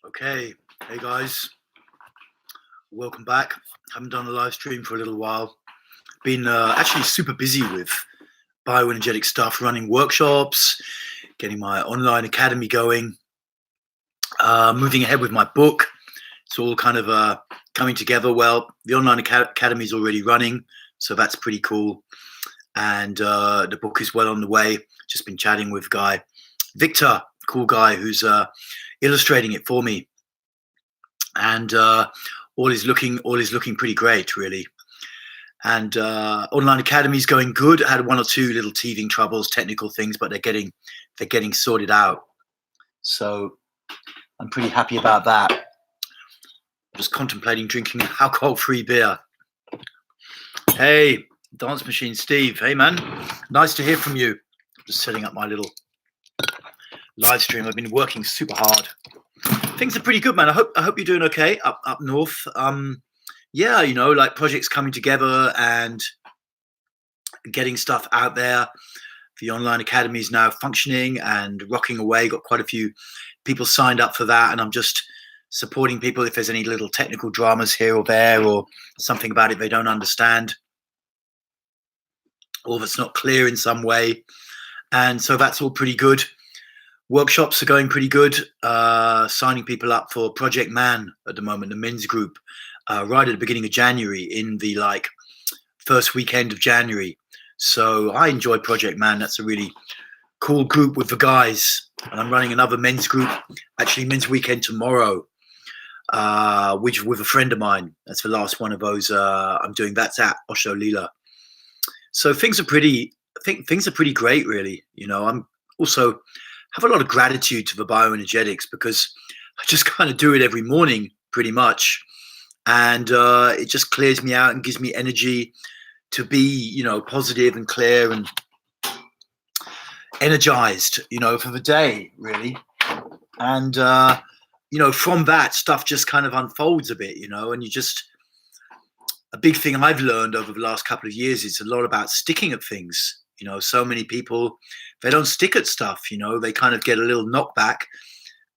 Okay, hey guys, welcome back. Haven't done a live stream for a little while. Been actually super busy with bioenergetic stuff, running workshops, getting my online academy going, moving ahead with my book. It's all kind of coming together well. The online academy is already running, so that's pretty cool. And the book is well on the way. Just been chatting with guy Victor, cool guy who's illustrating it for me, and all is looking pretty great, really. And online academy is going good. I had one or two little teething troubles, technical things, but they're getting sorted out. So I'm pretty happy about that. Just contemplating drinking alcohol-free beer. Hey, Dance Machine Steve. Hey man, nice to hear from you. Just setting up my little live stream. I've been working super hard. Things are pretty good, man. I hope you're doing okay up north. Yeah, you know, like projects coming together and getting stuff out there. The online academy is now functioning and rocking away. Got quite a few people signed up for that, and I'm just supporting people if there's any little technical dramas here or there, or something about it they don't understand, or that's not clear in some way. And so that's all pretty good. Workshops are going pretty good. Signing people up for Project Man at the moment, the men's group, right at the beginning of January, in the first weekend of January. So I enjoy Project Man. That's a really cool group with the guys. And I'm running another men's group, actually men's weekend tomorrow, which with a friend of mine. That's the last one of those I'm doing. That's at Osho Lila. So things are pretty great, really. You know, I'm also have a lot of gratitude to the bioenergetics, because I just kind of do it every morning pretty much, and it just clears me out and gives me energy to be, you know, positive and clear and energized, you know, for the day, really. And you know, from that, stuff just kind of unfolds a bit, you know. And a big thing I've learned over the last couple of years is a lot about sticking at things. You know, so many people, they don't stick at stuff, you know. They kind of get a little knockback,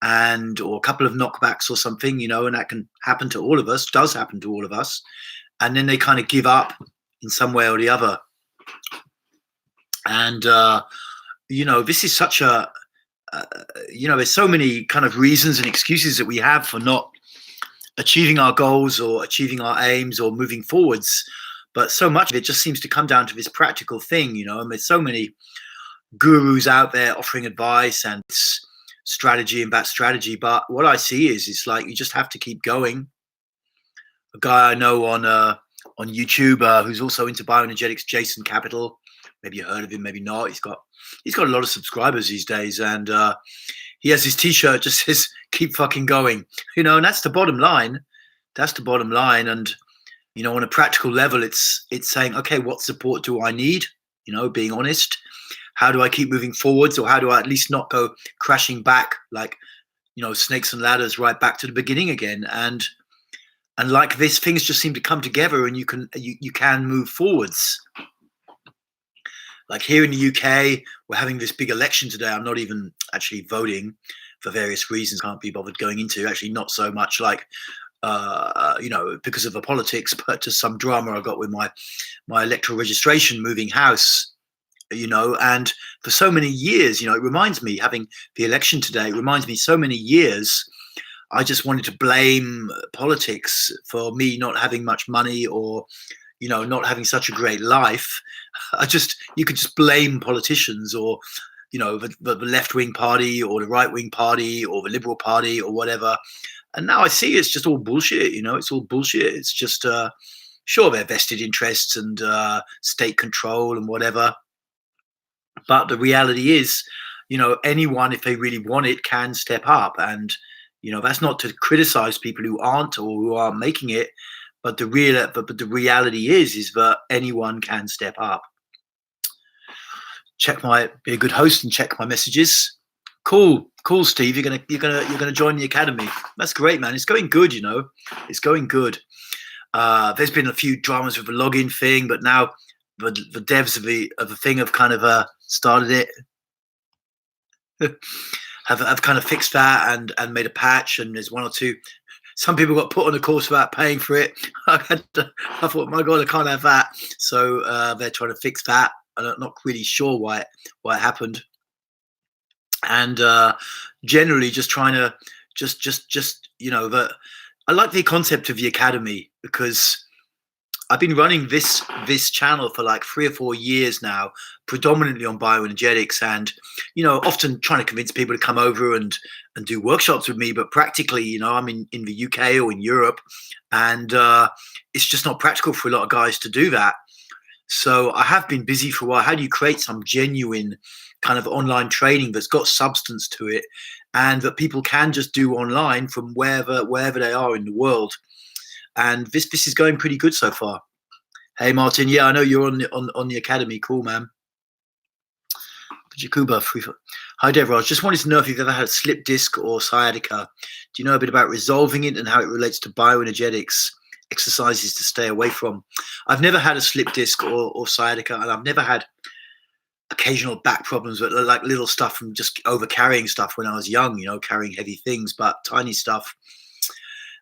or a couple of knockbacks or something, you know, and that can happen to all of us, does happen to all of us. And then they kind of give up in some way or the other. And, you know, this is such you know, there's so many kind of reasons and excuses that we have for not achieving our goals or achieving our aims or moving forwards. But so much of it just seems to come down to this practical thing, you know. And there's so many gurus out there offering advice and strategy and that strategy. But what I see is, it's like you just have to keep going. A guy I know on YouTube who's also into bioenergetics, Jason Capital. Maybe you heard of him, maybe not. He's got a lot of subscribers these days, and he has his T-shirt just says "Keep fucking going," you know. And that's the bottom line. That's the bottom line. And you know, on a practical level, it's saying, okay, what support do I need? You know, being honest. How do I keep moving forwards, or how do I at least not go crashing back like, you know, snakes and ladders right back to the beginning again? And like this, things just seem to come together, and you can move forwards. Like here in the UK, we're having this big election today. I'm not even actually voting for various reasons. Can't be bothered going into. Actually, not so much like, you know, because of the politics, but to some drama I got with my electoral registration, moving house, you know. And for so many years, you know, it reminds me, having the election today, it reminds me so many years, I just wanted to blame politics for me not having much money, or, you know, not having such a great life. You could just blame politicians, or, you know, the left-wing party or the right-wing party or the Liberal Party or whatever. And now I see it's just all bullshit, you know. It's all bullshit. It's just, sure, they're vested interests and state control and whatever. But the reality is, you know, anyone, if they really want it, can step up. And, you know, that's not to criticize people who aren't, or who aren't making it. But the reality is that anyone can step up. Be a good host and check my messages. Cool, Steve. You're gonna join the academy. That's great, man. It's going good, you know. It's going good. There's been a few dramas with the login thing, but now the devs of the thing have kind of started it. have kind of fixed that and made a patch, and there's one or two. Some people got put on a course without paying for it. I thought, my God, I can't have that. So they're trying to fix that. I'm not really sure why it happened. And generally, just trying to just I like the concept of the academy, because I've been running this channel for like 3 or 4 years now, predominantly on bioenergetics, and often trying to convince people to come over and do workshops with me. But practically, I'm in the UK or in Europe, and it's just not practical for a lot of guys to do that. So I have been busy for a while. How do you create some genuine kind of online training that's got substance to it, and that people can just do online from wherever they are in the world? And this is going pretty good so far. Hey Martin, yeah, I know you're on the academy. Cool, man. Jakuba, hi Devaraj. Just wanted to know if you've ever had a slip disc or sciatica. Do you know a bit about resolving it and how it relates to bioenergetics, exercises to stay away from? I've never had a slip disc or sciatica, and I've never had occasional back problems, but like little stuff from just over carrying stuff when I was young, carrying heavy things, but tiny stuff.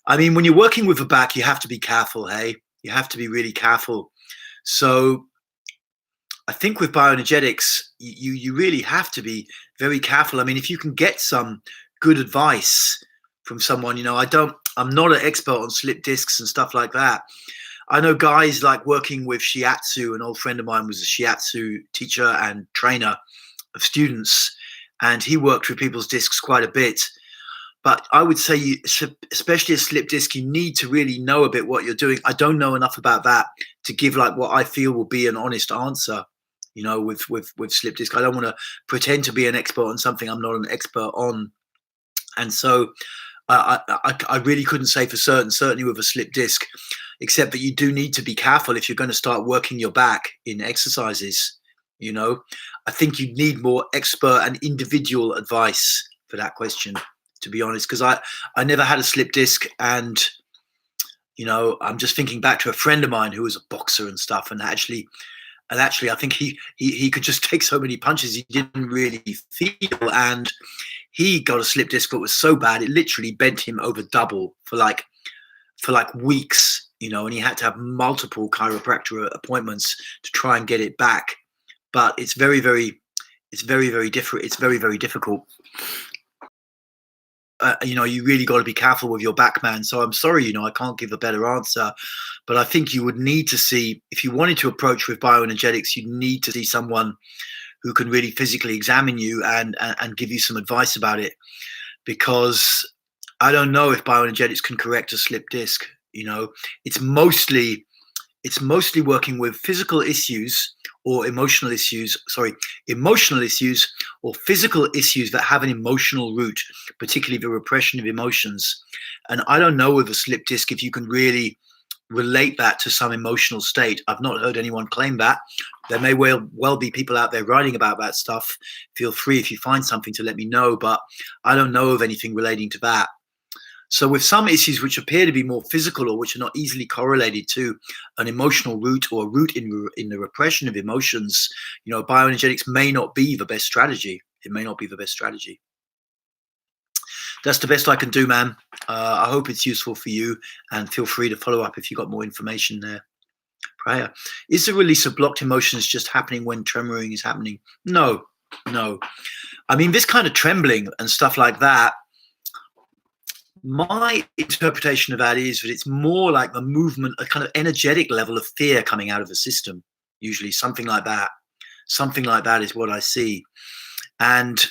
I mean, when you're working with the back, you have to be careful, hey? You have to be really careful. So I think with bioenergetics, you really have to be very careful. I mean, if you can get some good advice from someone, I'm not an expert on slip discs and stuff like that. I know guys like working with shiatsu. An old friend of mine was a shiatsu teacher and trainer of students, and he worked with people's discs quite a bit. But I would say, especially a slip disc, you need to really know a bit what you're doing. I don't know enough about that to give like what I feel will be an honest answer, with slip disc. I don't want to pretend to be an expert on something I'm not an expert on. And so I really couldn't say for certain, certainly with a slip disc, except that you do need to be careful if you're going to start working your back in exercises. I think you need more expert and individual advice for that question, to be honest, because I never had a slip disc, and I'm just thinking back to a friend of mine who was a boxer and stuff, and actually I think he could just take so many punches he didn't really feel, and he got a slip disc that was so bad it literally bent him over double for like weeks, and he had to have multiple chiropractor appointments to try and get it back. But it's very different. It's very, very difficult. You really got to be careful with your back, man. So I'm sorry, I can't give a better answer, but I think you would need to see, if you wanted to approach with bioenergetics, you need to see someone who can really physically examine you and give you some advice about it, because I don't know if bioenergetics can correct a slip disc. It's mostly working with physical issues or emotional issues or physical issues that have an emotional root, particularly the repression of emotions. And I don't know with a slip disc if you can really relate that to some emotional state. I've not heard anyone claim that. There may well be people out there writing about that stuff. Feel free, if you find something, to let me know, but I don't know of anything relating to that. So with some issues which appear to be more physical or which are not easily correlated to an emotional root or a root in the repression of emotions, bioenergetics may not be the best strategy. It may not be the best strategy. That's the best I can do, man. I hope it's useful for you, and feel free to follow up if you got more information there. Prior. Is the release of blocked emotions just happening when tremoring is happening? No. I mean, this kind of trembling and stuff like that, my interpretation of that is that it's more like the movement, a kind of energetic level of fear coming out of the system, usually something like that. Something like that is what I see. And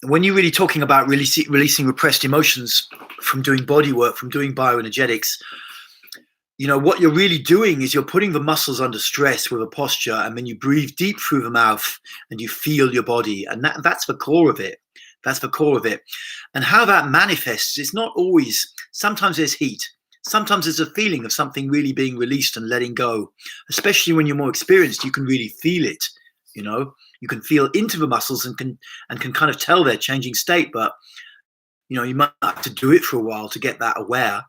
when you're really talking about releasing repressed emotions from doing body work, from doing bioenergetics, what you're really doing is you're putting the muscles under stress with a posture, and then you breathe deep through the mouth and you feel your body. And that's the core of it. That's the core of it. And how that manifests is not always, sometimes there's heat. Sometimes there's a feeling of something really being released and letting go. Especially when you're more experienced, you can really feel it. You can feel into the muscles and can kind of tell their changing state. But, you might have to do it for a while to get that aware.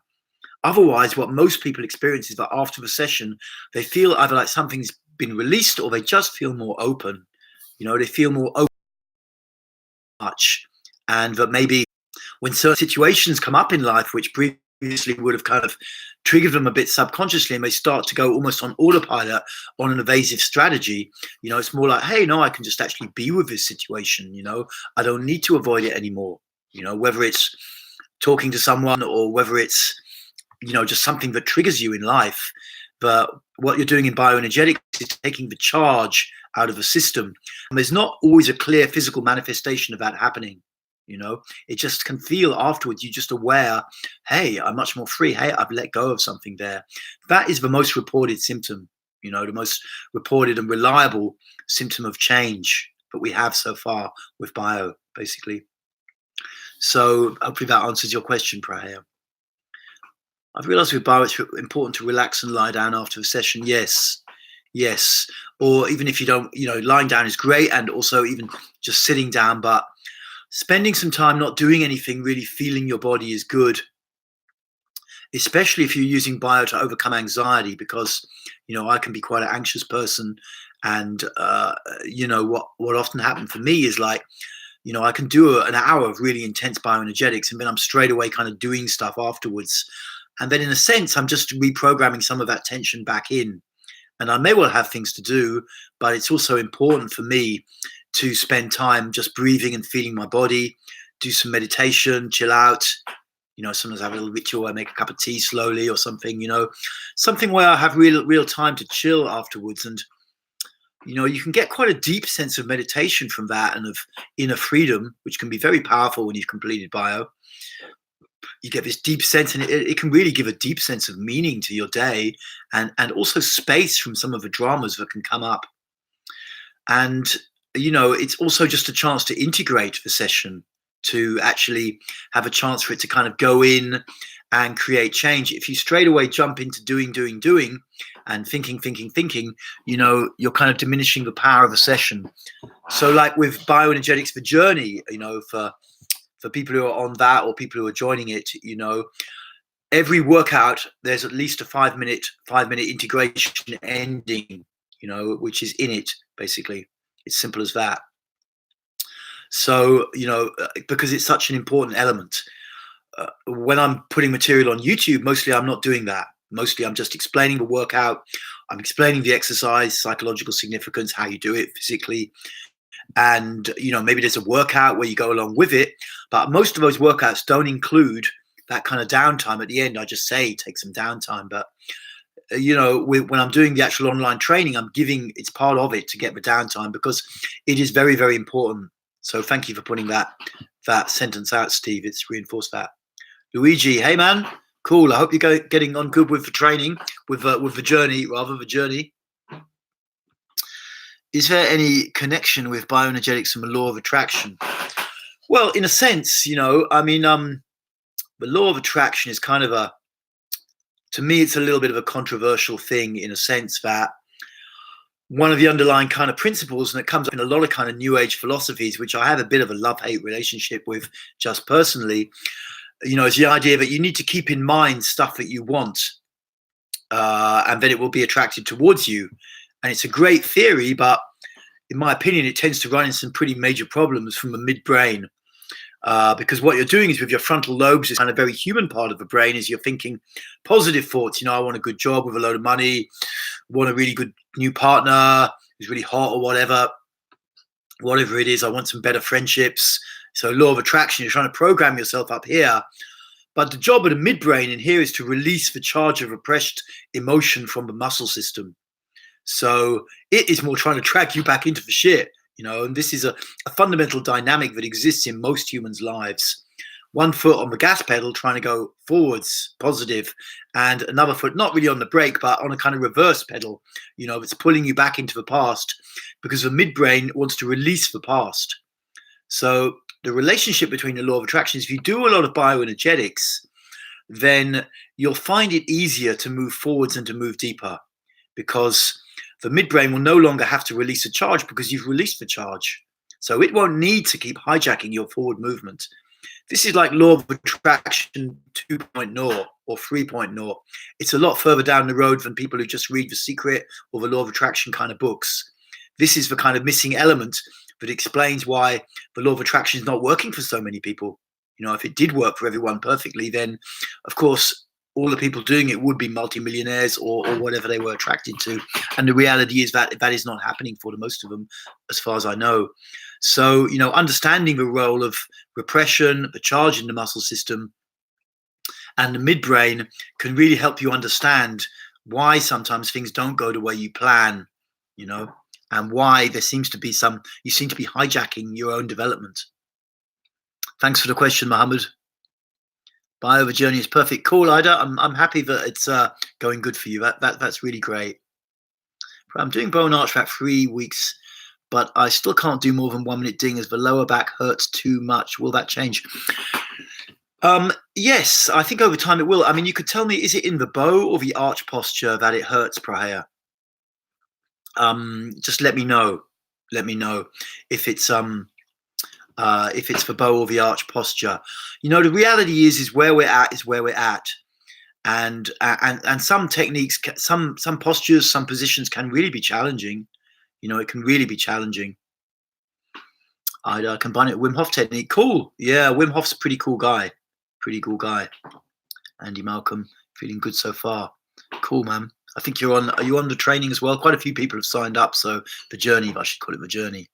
Otherwise, what most people experience is that after the session, they feel either like something's been released or they just feel more open. They feel more open. much, and that maybe when certain situations come up in life which previously would have kind of triggered them a bit subconsciously, and they start to go almost on autopilot on an evasive strategy, it's more like, hey, no, I can just actually be with this situation. I don't need to avoid it anymore. Whether it's talking to someone or whether it's just something that triggers you in life. But what you're doing in bioenergetics is taking the charge out of the system, and there's not always a clear physical manifestation of that happening. It just can feel afterwards. You're just aware, hey, I'm much more free. Hey, I've let go of something there. That is the most reported symptom, the most reported and reliable symptom of change that we have so far with bio, basically. So hopefully that answers your question, Praher. I've realized with bio, it's important to relax and lie down after a session. Yes. Or even if you don't, lying down is great, and also even just sitting down, but spending some time not doing anything, really feeling your body is good, especially if you're using bio to overcome anxiety, because, I can be quite an anxious person. And, what often happens for me is like, I can do an hour of really intense bioenergetics, and then I'm straight away kind of doing stuff afterwards. And then in a sense, I'm just reprogramming some of that tension back in. And I may well have things to do, but it's also important for me to spend time just breathing and feeling my body, do some meditation, chill out. Sometimes I have a little ritual. I make a cup of tea slowly or something, something where I have real time to chill afterwards. And, you can get quite a deep sense of meditation from that, and of inner freedom, which can be very powerful when you've completed bio. You get this deep sense, and it can really give a deep sense of meaning to your day, and also space from some of the dramas that can come up. And it's also just a chance to integrate the session, to actually have a chance for it to kind of go in and create change. If you straight away jump into doing and thinking, you're kind of diminishing the power of the session. So like with bioenergetics, the journey, for people who are on that, or people who are joining it, every workout, there's at least a 5-minute integration ending, which is in it, basically. It's simple as that. So, because it's such an important element. When I'm putting material on YouTube, mostly I'm not doing that. Mostly I'm just explaining the workout. I'm explaining the exercise, psychological significance, how you do it physically. And, maybe there's a workout where you go along with it. But most of those workouts don't include that kind of downtime at the end. I just say take some downtime. But, when I'm doing the actual online training, it's part of it to get the downtime, because it is very, very important. So thank you for putting that sentence out, Steve. It's reinforced that. Luigi, hey man, cool. I hope you're getting on good with the training, with the journey, rather the journey. Is there any connection with bioenergetics and the law of attraction? Well, in a sense, the law of attraction is kind of to me, it's a little bit of a controversial thing, in a sense that one of the underlying kind of principles, and it comes up in a lot of kind of new age philosophies, which I have a bit of a love-hate relationship with just personally, is the idea that you need to keep in mind stuff that you want, and then it will be attracted towards you. And it's a great theory, but in my opinion, it tends to run into some pretty major problems from the midbrain. Because what you're doing is, with your frontal lobes, is kind of very human part of the brain, is you're thinking positive thoughts. I want a good job with a load of money, want a really good new partner who's really hot, or whatever it is. I want some better friendships. So law of attraction, you're trying to program yourself up here. But the job of the midbrain in here is to release the charge of repressed emotion from the muscle system. So it is more trying to drag you back into the shit. And this is a fundamental dynamic that exists in most humans' lives. One foot on the gas pedal, trying to go forwards, positive, and another foot not really on the brake, but on a kind of reverse pedal, it's pulling you back into the past, because the midbrain wants to release the past. So the relationship between the law of attraction is, if you do a lot of bioenergetics, then you'll find it easier to move forwards and to move deeper, because the midbrain will no longer have to release a charge, because you've released the charge. So it won't need to keep hijacking your forward movement. This is like law of attraction 2.0 or 3.0. It's a lot further down the road than people who just read The Secret or the law of attraction kind of books. This is the kind of missing element but it explains why the law of attraction is not working for so many people. If it did work for everyone perfectly, then of course all the people doing it would be multimillionaires or whatever they were attracted to. And the reality is that that is not happening for the most of them, as far as I know. So, understanding the role of repression, the charge in the muscle system, and the midbrain can really help you understand why sometimes things don't go the way you plan, and why you seem to be hijacking your own development. Thanks for the question, Mohammed. Bio the journey is perfect. Cool, Ida. I'm happy that it's going good for you. That's really great. I'm doing bow and arch for about 3 weeks, but I still can't do more than 1 minute ding as the lower back hurts too much. Will that change? Yes, I think over time it will. I mean, you could tell me, is it in the bow or the arch posture that it hurts, Prahaya? Just let me know. Let me know if it's the bow or the arch posture. The reality is where we're at is where we're at, and some techniques, some postures, some positions can really be challenging. It can really be challenging. I combine it with Wim Hof technique. Cool. Yeah, Wim Hof's a pretty cool guy. Andy Malcolm, feeling good so far. Cool, man. I think are you on the training as well? Quite a few people have signed up, so the journey, I should call it the journey.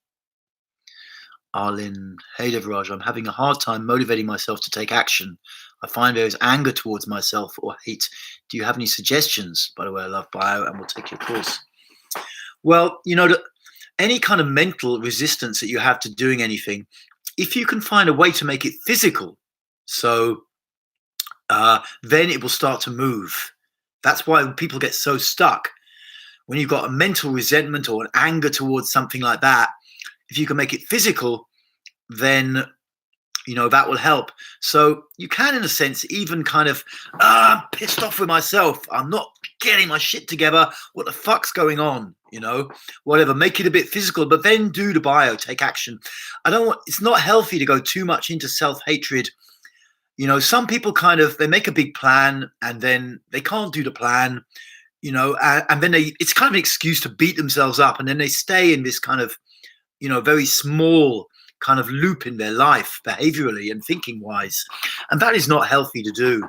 Arlene, hey Devaraj, I'm having a hard time motivating myself to take action. I find there is anger towards myself or hate. Do you have any suggestions? By the way, I love bio and we'll take your course. Well, any kind of mental resistance that you have to doing anything, if you can find a way to make it physical, so then it will start to move. That's why people get so stuck. When you've got a mental resentment or an anger towards something like that, if you can make it physical, then that will help. So you can, in a sense, even kind of, I'm pissed off with myself. I'm not getting my shit together. What the fuck's going on? Whatever. Make it a bit physical, but then do the bio, take action. It's not healthy to go too much into self-hatred. Some people they make a big plan and then they can't do the plan, and then it's kind of an excuse to beat themselves up. And then they stay in this kind of, very small kind of loop in their life, behaviorally and thinking wise. And that is not healthy to do,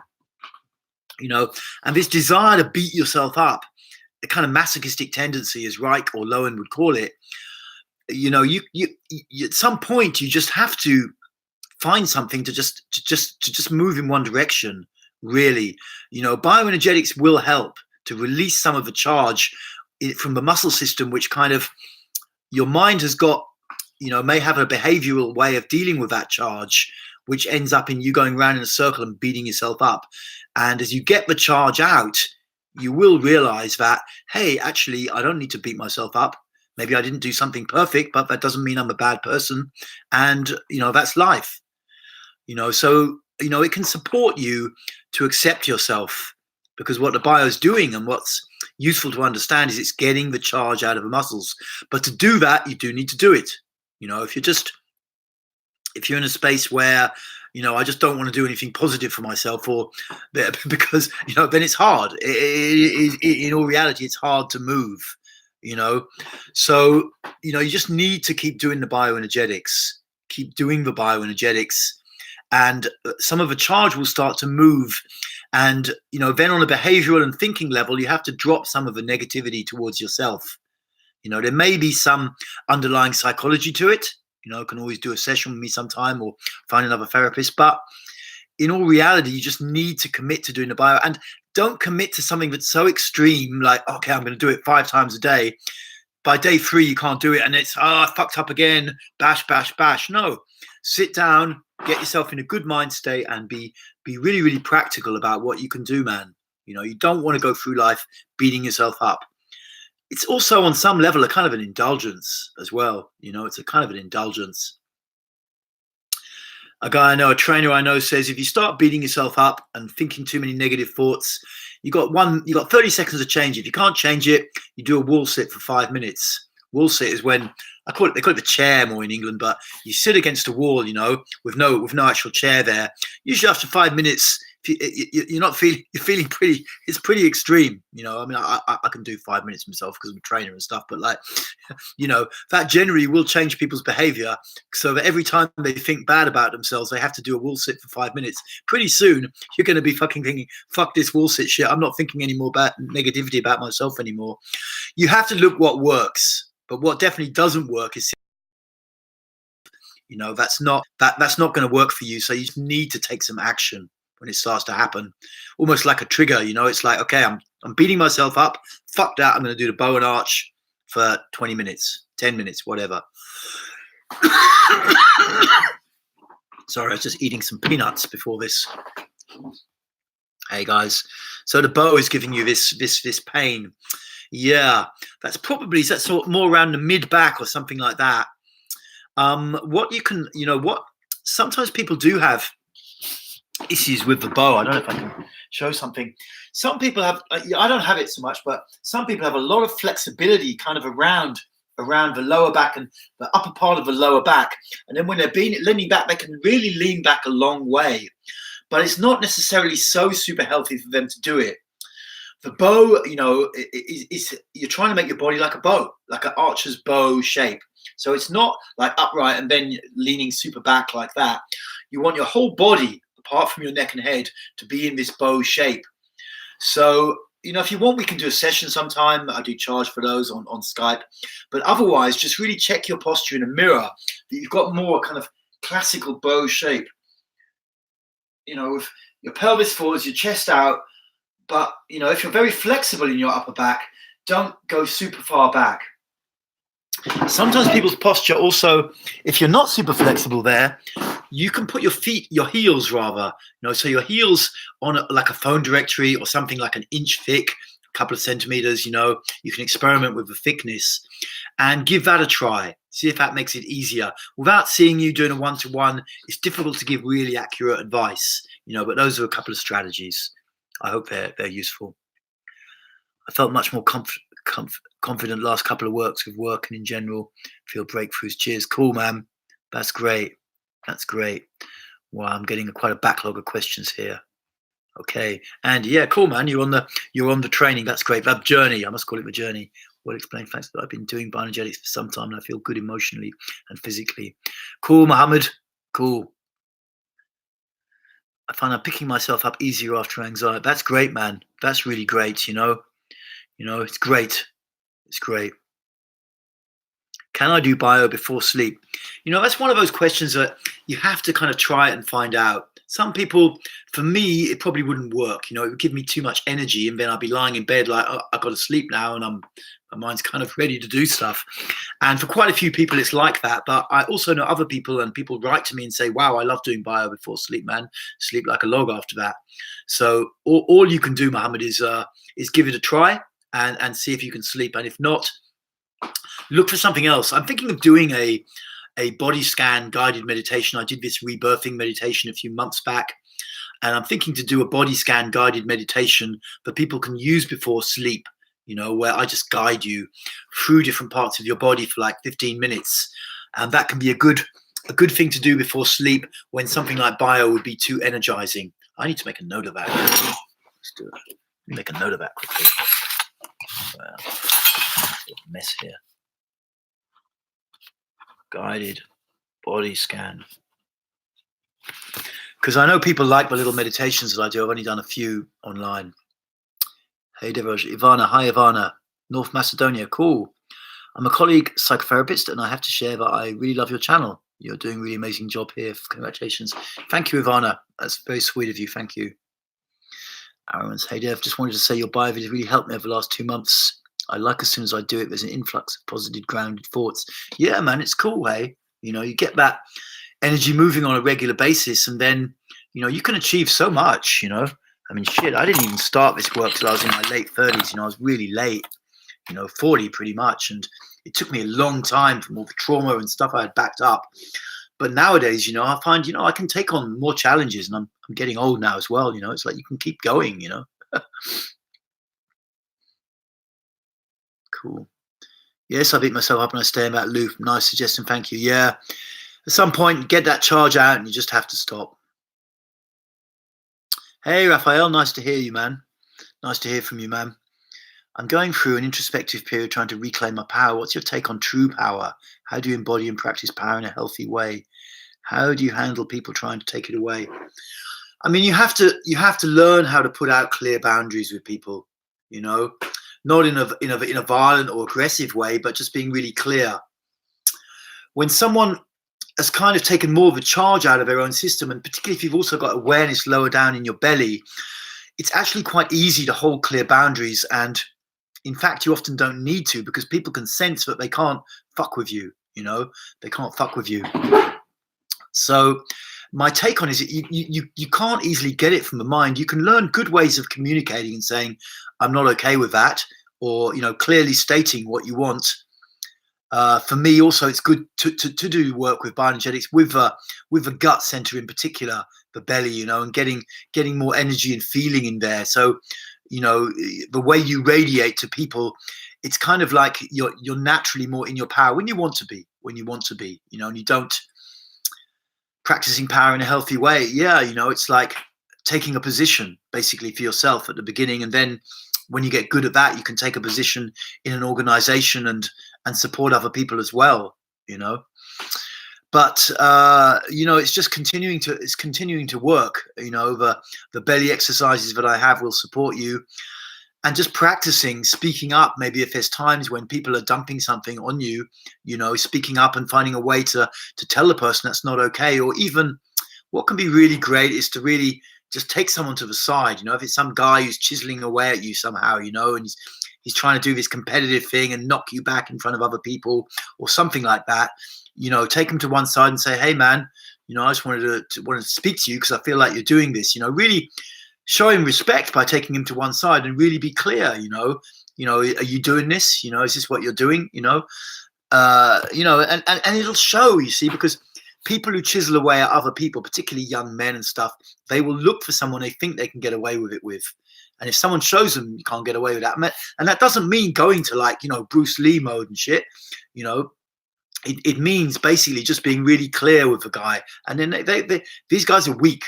and this desire to beat yourself up, the kind of masochistic tendency, as Reich or Lowen would call it, you at some point, you just have to find something to just move in one direction, really. Bioenergetics will help to release some of the charge from the muscle system, which kind of, your mind has got, may have a behavioral way of dealing with that charge, which ends up in you going around in a circle and beating yourself up. And as you get the charge out, you will realize that, hey, actually, I don't need to beat myself up. Maybe I didn't do something perfect, but that doesn't mean I'm a bad person. And, that's life. So, it can support you to accept yourself, because what the bio is doing and what's useful to understand is it's getting the charge out of the muscles. But to do that, you do need to do it. If you're in a space where, I just don't want to do anything positive for myself, or because, then it's hard. In all reality, it's hard to move, So, you just need to keep doing the bioenergetics, and some of the charge will start to move. And, then on a behavioral and thinking level, you have to drop some of the negativity towards yourself. There may be some underlying psychology to it. Can always do a session with me sometime or find another therapist. But in all reality, you just need to commit to doing the bio, and don't commit to something that's so extreme, like, okay, I'm going to do it 5 times a day. By day 3, you can't do it. And it's, I fucked up again. Bash, bash, bash. No, sit down, get yourself in a good mind state, and be really, really practical about what you can do, man. You don't want to go through life beating yourself up. It's also on some level a kind of an indulgence as well. It's a kind of an indulgence. A trainer I know says, if you start beating yourself up and thinking too many negative thoughts, you got 30 seconds to change it. If you can't change it, you do a wall sit for 5 minutes. Wall sit is when they call it the chair more in England, but you sit against a wall, with no actual chair there. Usually after 5 minutes, you're not feeling, you're feeling pretty, it's pretty extreme. You know, I mean, I can do 5 minutes myself because I'm a trainer and stuff, but like, you know, that generally will change people's behavior, so that every time they think bad about themselves, they have to do a wall sit for 5 minutes. Pretty soon, you're going to be fucking thinking, fuck this wall sit shit. I'm not thinking any more bad negativity about myself anymore. You have to look what works, but what definitely doesn't work is, you know, that's not going to work for you. So you need to take some action when it starts to happen, almost like a trigger. You know, it's like, okay, I'm beating myself up. Fuck that. I'm going to do the bow and arch for 20 minutes, 10 minutes, whatever. Sorry, I was just eating some peanuts before this. Hey guys, so the bow is giving you this pain. Yeah, that's sort of more around the mid back or something like that. What you can, you know, what sometimes people do have issues with the bow. I don't know if I can show something. Some people have, I don't have it so much, but some people have a lot of flexibility kind of around the lower back and the upper part of the lower back. And then when they're leaning back, they can really lean back a long way. But it's not necessarily so super healthy for them to do it. The bow, you know, is you're trying to make your body like a bow, like an archer's bow shape. So it's not like upright and then leaning super back like that. You want your whole body, apart from your neck and head, to be in this bow shape. So, you know, if you want, we can do a session sometime. I do charge for those on Skype. But otherwise, just really check your posture in a mirror, that you've got more kind of classical bow shape. You know, with your pelvis forwards, your chest out. But, you know, if you're very flexible in your upper back, don't go super far back. Sometimes people's posture also, if you're not super flexible there, you can put your heels rather, you know, so your heels on like a phone directory or something like an inch thick, a couple of centimeters, you know, you can experiment with the thickness and give that a try. See if that makes it easier. Without seeing you doing a one-to-one, it's difficult to give really accurate advice, you know, but those are a couple of strategies. I hope they're useful. I felt much more confident last couple of works with work and in general. Feel breakthroughs. Cheers. Cool, man. That's great. That's great. Wow, I'm getting quite a backlog of questions here. Okay, and yeah, cool, man. You're on the training. That's great. That journey. I must call it the journey. Well explained. Thanks. I've been doing bioenergetics for some time, and I feel good emotionally and physically. Cool, Mohammed. Cool. I find I'm picking myself up easier after anxiety. That's great, man. That's really great. You know, it's great. It's great. Can I do bio before sleep? You know, that's one of those questions that you have to kind of try it and find out. Some people, for me, it probably wouldn't work. You know, it would give me too much energy, and then I'd be lying in bed like, oh, I've got to sleep now, and my mind's kind of ready to do stuff. And for quite a few people, it's like that. But I also know other people, and people write to me and say, wow, I love doing bio before sleep, man. Sleep like a log after that. So all you can do, Mohammed, is give it a try and see if you can sleep. And if not, look for something else. I'm thinking of doing a body scan guided meditation. I did this rebirthing meditation a few months back, and I'm thinking to do a body scan guided meditation that people can use before sleep, you know, where I just guide you through different parts of your body for like 15 minutes. And that can be a good thing to do before sleep when something like bio would be too energizing. I need to make a note of that. Let's do it. Make a note of that quickly. Mess here. Guided body scan. Because I know people like the little meditations that I do. I've only done a few online. Hey, Devaraj. Ivana. Hi, Ivana. North Macedonia. Cool. I'm a colleague psychotherapist, and I have to share that I really love your channel. You're doing a really amazing job here. Congratulations. Thank you, Ivana. That's very sweet of you. Thank you. Aaron's. Hey, Dev. Just wanted to say your bio video really helped me over the last 2 months. I like as soon as I do it, there's an influx of positive, grounded thoughts. Yeah, man, it's cool, hey? You know, you get that energy moving on a regular basis, and then, you know, you can achieve so much, you know? I mean, shit, I didn't even start this work till I was in my late 30s. You know, I was really late, you know, 40 pretty much. And it took me a long time from all the trauma and stuff I had backed up. But nowadays, you know, I find, you know, I can take on more challenges, and I'm getting old now as well. You know, it's like you can keep going, you know? Cool. Yes, I beat myself up and I stay in that loop. Nice suggestion. Thank you. Yeah. At some point, get that charge out and you just have to stop. Hey, Raphael, nice to hear you, man. Nice to hear from you, man. I'm going through an introspective period trying to reclaim my power. What's your take on true power? How do you embody and practice power in a healthy way? How do you handle people trying to take it away? I mean, you have to learn how to put out clear boundaries with people, you know, not in a violent or aggressive way, but just being really clear. When someone has kind of taken more of a charge out of their own system, and particularly if you've also got awareness lower down in your belly, it's actually quite easy to hold clear boundaries. And in fact, you often don't need to, because people can sense that they can't fuck with you, they can't fuck with you. So my take on it is that you can't easily get it from the mind. You can learn good ways of communicating and saying, I'm not okay with that, or, clearly stating what you want. For me, also, it's good to do work with bioenergetics with the gut center in particular, the belly, and getting more energy and feeling in there. So, the way you radiate to people, it's kind of like you're naturally more in your power when you want to be, and you don't practicing power in a healthy way. Yeah, it's like taking a position basically for yourself at the beginning, and then when you get good at that, you can take a position in an organization and support other people as well, but it's just continuing to work. The belly exercises that I have will support you, and just practicing speaking up. Maybe if there's times when people are dumping something on you, speaking up and finding a way to tell the person that's not okay. Or even what can be really great is to really just take someone to the side. If it's some guy who's chiseling away at you somehow, and he's trying to do this competitive thing and knock you back in front of other people or something like that, take him to one side and say, hey man, I just wanted to speak to you because I feel like you're doing this. Really show him respect by taking him to one side and really be clear. Are you doing this? Is this what you're doing? And it'll show, you see, because people who chisel away at other people, particularly young men and stuff, they will look for someone they think they can get away with it with. And if someone shows them you can't get away with that, and that doesn't mean going to Bruce Lee mode and shit, it means basically just being really clear with the guy. And then these guys are weak,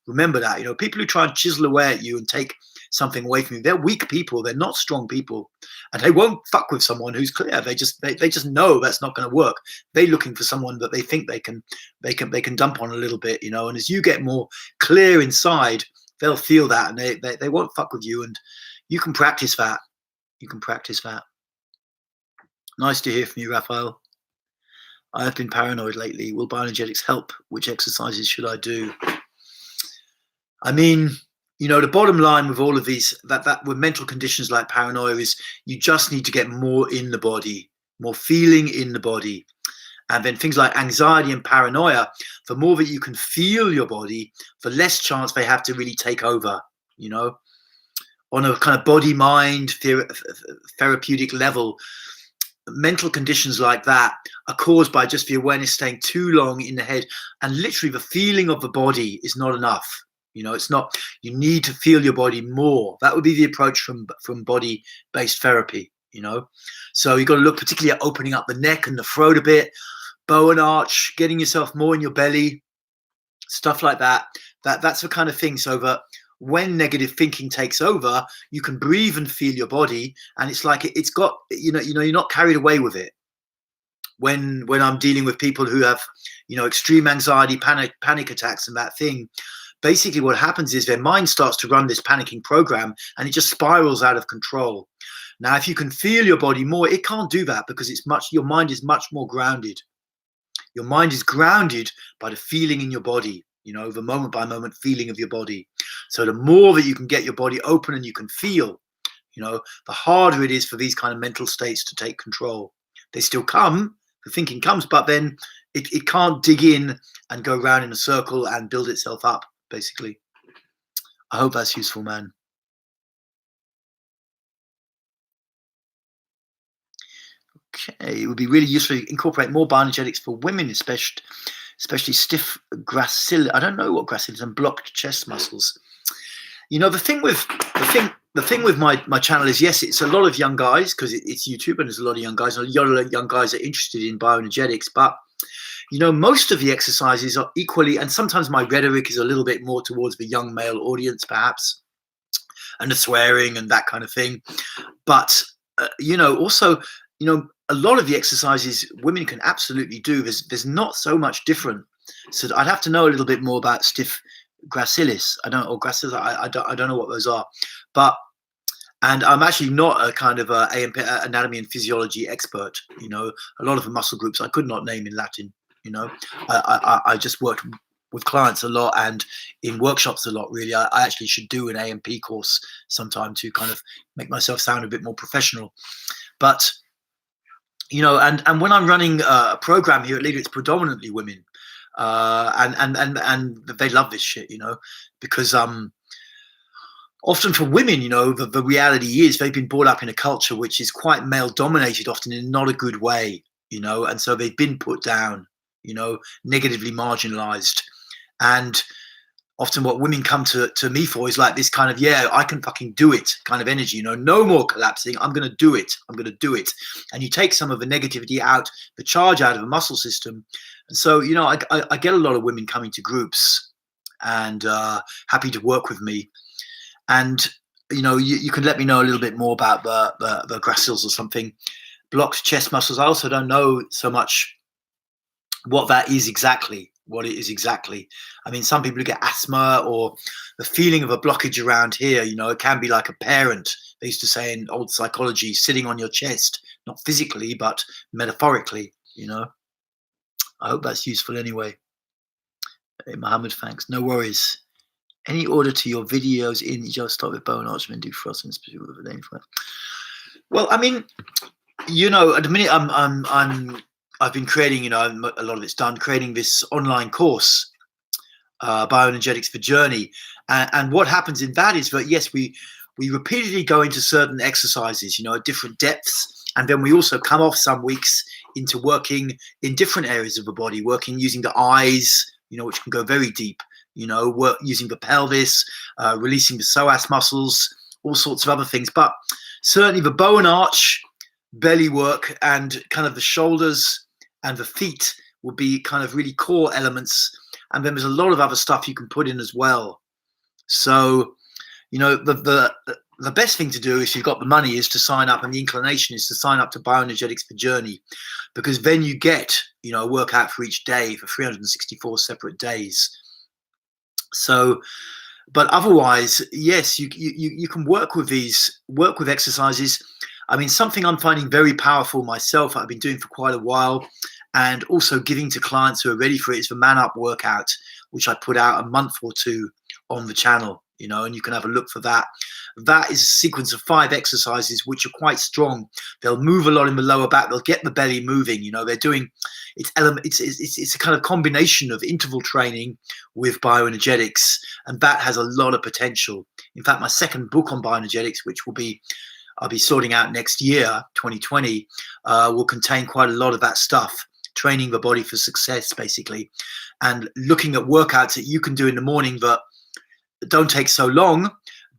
remember that. People who try and chisel away at you and take something away from you, they're weak people. They're not strong people, and they won't fuck with someone who's clear. They just know that's not going to work. They're looking for someone that they think they can dump on a little bit, and as you get more clear inside, they'll feel that, and they won't fuck with you. And you can practice that. Nice to hear from you, Raphael. I have been paranoid lately. Will bioenergetics help? Which exercises should I do? I mean, the bottom line with all of these, that with mental conditions like paranoia, is you just need to get more in the body, more feeling in the body. And then things like anxiety and paranoia, the more that you can feel your body, the less chance they have to really take over, on a kind of body-mind therapeutic level. Mental conditions like that are caused by just the awareness staying too long in the head, and literally the feeling of the body is not enough. It's not. You need to feel your body more. That would be the approach from body-based therapy. So you've got to look particularly at opening up the neck and the throat a bit, bow and arch, getting yourself more in your belly, stuff like that. That's the kind of thing. So that when negative thinking takes over, you can breathe and feel your body, and it's like it's got, you're not carried away with it. When I'm dealing with people who have, extreme anxiety, panic attacks and that thing, basically what happens is their mind starts to run this panicking program, and it just spirals out of control. Now, if you can feel your body more, it can't do that, because your mind is much more grounded. Your mind is grounded by the feeling in your body, the moment by moment feeling of your body. So the more that you can get your body open and you can feel, the harder it is for these kind of mental states to take control. They still come, the thinking comes, but then it can't dig in and go around in a circle and build itself up, basically. I hope that's useful, man. Okay, it would be really useful to incorporate more bioenergetics for women, especially stiff gracilis. I don't know what gracilis and blocked chest muscles. The thing with my channel is, yes, it's a lot of young guys, because it's YouTube and there's a lot of young guys, and a lot of young guys are interested in bioenergetics. But most of the exercises are equally, and sometimes my rhetoric is a little bit more towards the young male audience, perhaps, and the swearing and that kind of thing. But, also, a lot of the exercises women can absolutely do. There's not so much different. So I'd have to know a little bit more about stiff gracilis. Or gracilis. I don't know what those are, but. And I'm actually not a kind of anatomy and physiology expert. A lot of the muscle groups I could not name in Latin. I just worked with clients a lot and in workshops a lot. Really, I actually should do an AMP course sometime to kind of make myself sound a bit more professional. But and when I'm running a program here at Leader, it's predominantly women, and they love this shit. Because often for women, the reality is they've been brought up in a culture which is quite male dominated, often in not a good way, and so they've been put down, negatively marginalized. And often what women come to me for is like this kind of, yeah, I can fucking do it kind of energy, no more collapsing. I'm going to do it. I'm going to do it. And you take some of the negativity out, the charge out of the muscle system. And so, I get a lot of women coming to groups and happy to work with me. And, you can let me know a little bit more about the gracilis or something. Blocked chest muscles. I also don't know so much what that is exactly, what it is exactly. I mean, some people get asthma or the feeling of a blockage around here, it can be like a parent. They used to say in old psychology, sitting on your chest, not physically, but metaphorically, I hope that's useful anyway. Hey, Mohammed, thanks. No worries. Any order to your videos in just start with bone archment, do thrust and specific with a name for it? Well, I mean, at the minute I've been creating, a lot of it's done, creating this online course, Bioenergetics for Journey. And what happens in that is that, yes, we repeatedly go into certain exercises, at different depths. And then we also come off some weeks into working in different areas of the body, working using the eyes, which can go very deep. Work using the pelvis, releasing the psoas muscles, all sorts of other things. But certainly the bow and arch, belly work, and kind of the shoulders and the feet will be kind of really core elements. And then there's a lot of other stuff you can put in as well. So, the best thing to do if you've got the money is to sign up, and the inclination is to sign up to Bioenergetics for Journey, because then you get, a workout for each day for 364 separate days. So, but otherwise, yes, you can work with exercises. I mean, something I'm finding very powerful myself, I've been doing for quite a while, and also giving to clients who are ready for it, is the Man Up workout, which I put out a month or two on the channel, and you can have a look for that. That is a sequence of 5 exercises which are quite strong. They'll move a lot in the lower back. They'll get the belly moving. They're doing it's a kind of combination of interval training with bioenergetics, and that has a lot of potential. In fact, my second book on bioenergetics, which I'll be sorting out next year, 2020, will contain quite a lot of that stuff, training the body for success, basically, and looking at workouts that you can do in the morning that don't take so long,